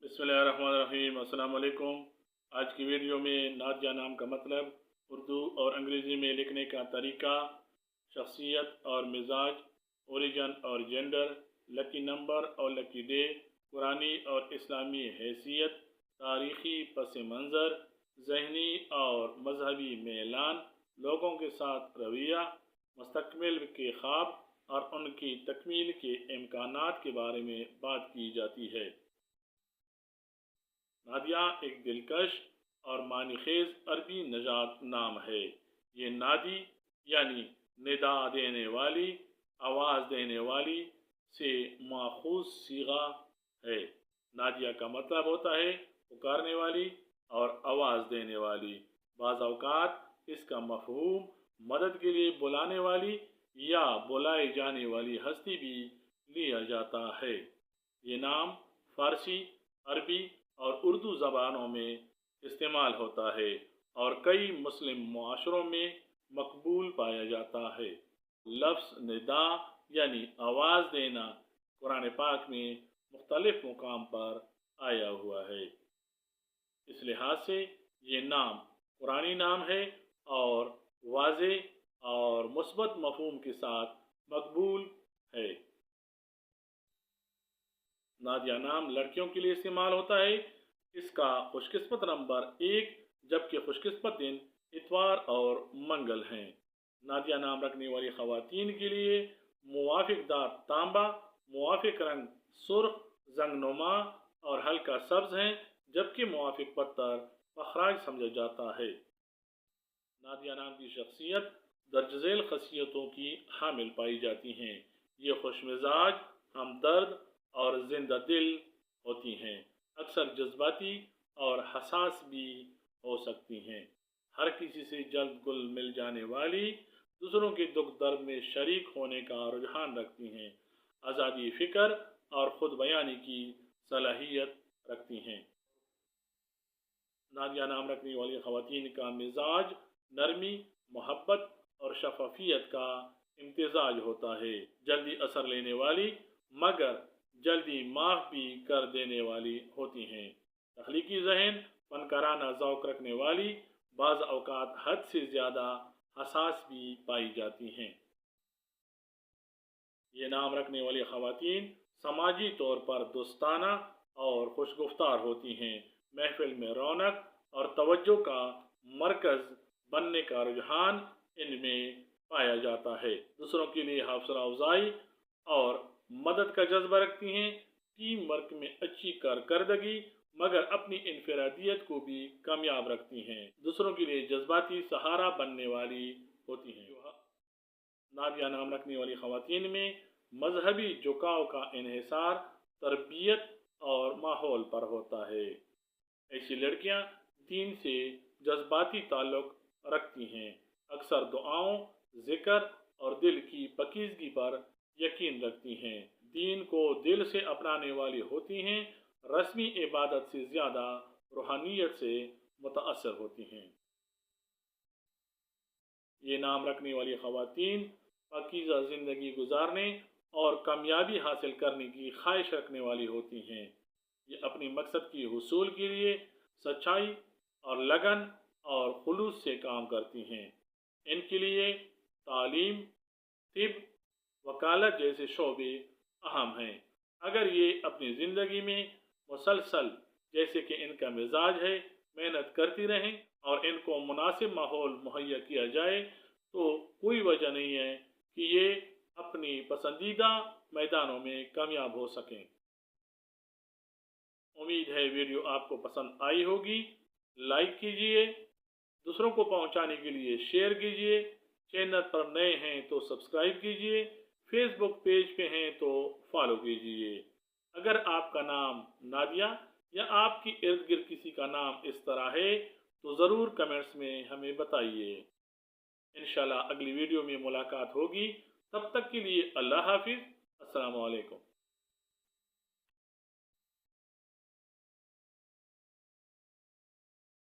बिस्मिल्लाहिर्रहमानिर्रहीम। अस्सलाम वालेकुम। आज की वीडियो में नादिया नाम का मतलब, उर्दू और अंग्रेज़ी में लिखने का तरीका, शख्सियत और मिजाज, ओरिजिन और जेंडर, लकी नंबर और लकी डे, कुरानी और इस्लामी हैसियत, तारीख़ी पस मंज़र, ज़हनी और मजहबी मेलान, लोगों के साथ रवैया, मुस्तकबिल के ख्वाब और उनकी तकमील के इम्कानात के बारे में बात की जाती है। नादिया एक दिलकश और मानीखेज अरबी नजात नाम है। ये नादी यानी निदा देने वाली, आवाज़ देने वाली से माखूज सीगा है। नादिया का मतलब होता है पुकारने वाली और आवाज़ देने वाली। बाज़ औक़ात इसका मफ़हूम मदद के लिए बुलाने वाली या बुलाई जाने वाली हस्ती भी लिया जाता है। ये नाम फ़ारसी, अरबी और उर्दू ज़बानों में इस्तेमाल होता है और कई मुस्लिम मुआशरों में मकबूल पाया जाता है। लफ्ज़ निदा यानी आवाज़ देना कुरान पाक में मुख्तलिफ मुकाम पर आया हुआ है। इस लिहाज से ये नाम कुरानी नाम है और वाज़े और मुस्बत मफ़हूम के साथ मकबूल है। नादिया नाम लड़कियों के लिए इस्तेमाल होता है। इसका खुशकिस्मत नंबर 1 जबकि खुशकिस्मत दिन इतवार और मंगल हैं। नादिया नाम रखने वाली ख़वातीन के लिए मुवाफिक दार तांबा, मुवाफिक रंग सुर्ख, जंगनुमा और हल्का सब्ज हैं, जबकि मुवाफिक पत्थर पखराज समझा जाता है। नादिया नाम की शख्सियत दर्ज झेल खसियतों की हामिल पाई जाती हैं। ये खुशमिजाज, हमदर्द और जिंदा दिल होती हैं। अक्सर जज्बाती और हसास भी हो सकती हैं। हर किसी से जल्द गुल मिल जाने वाली, दूसरों के दुख दर्द में शरीक होने का रुझान रखती हैं। आज़ादी फ़िक्र और ख़ुद बयानी की सलाहियत रखती हैं। नादिया नाम रखने वाली ख़वातीन का मिजाज नरमी, मोहब्बत और शफाफियत का इम्तिजाज होता है। जल्दी असर लेने वाली मगर जल्दी माफ़ भी कर देने वाली होती हैं। तख्लीकी ज़हन, फनकाराना ज़ौक़ रखने वाली, बाज़ औक़ात हद से ज़्यादा हसास भी पाई जाती हैं। ये नाम रखने वाली ख़वातीन समाजी तौर पर दोस्ताना और खुशगुफ्तार होती हैं। महफिल में रौनक और तवज्जो का मरकज़ बनने का रुझान इनमें पाया जाता है। दूसरों के लिए हौसला अफजाई और मदद का जज्बा रखती हैं। टीम वर्क में अच्छी कारकर्दगी मगर अपनी इनफरादियत को भी कामयाब रखती हैं। दूसरों के लिए जज्बाती सहारा बनने वाली होती हैं। नादिया नाम रखने वाली ख़वातीन में मजहबी झुकाव का इन्हिसार तरबियत और माहौल पर होता है। ऐसी लड़कियां दीन से जज्बाती ताल्लुक़ रखती हैं। अक्सर दुआओं, ज़िक्र और दिल की पकीज़गी पर यकीन रखती हैं। दीन को दिल से अपनाने वाली होती हैं। रस्मी इबादत से ज़्यादा रूहानियत से मुतासर होती हैं। ये नाम रखने वाली ख़वातीन पाकीज़ा ज़िंदगी गुजारने और कामयाबी हासिल करने की ख्वाहिश रखने वाली होती हैं। ये अपनी मकसद की हुसूल के लिए सच्चाई और लगन और खुलूस से काम करती हैं। इनके लिए तालीम, तिब, वकालत जैसे शोबे अहम हैं। अगर ये अपनी ज़िंदगी में मुसलसल, जैसे कि इनका मिजाज है, मेहनत करती रहें और इनको मुनासिब माहौल मुहैया किया जाए तो कोई वजह नहीं है कि ये अपनी पसंदीदा मैदानों में कामयाब हो सकें। उम्मीद है वीडियो आपको पसंद आई होगी। लाइक कीजिए, दूसरों को पहुंचाने के लिए शेयर कीजिए। चैनल पर नए हैं तो सब्सक्राइब कीजिए। फेसबुक पेज पे हैं तो फॉलो कीजिए। अगर आपका नाम नादिया या आपकी इर्द गिर्द किसी का नाम इस तरह है तो ज़रूर कमेंट्स में हमें बताइए। इंशाल्लाह अगली वीडियो में मुलाकात होगी। तब तक के लिए अल्लाह हाफिज़। अस्सलामु अलैकुम।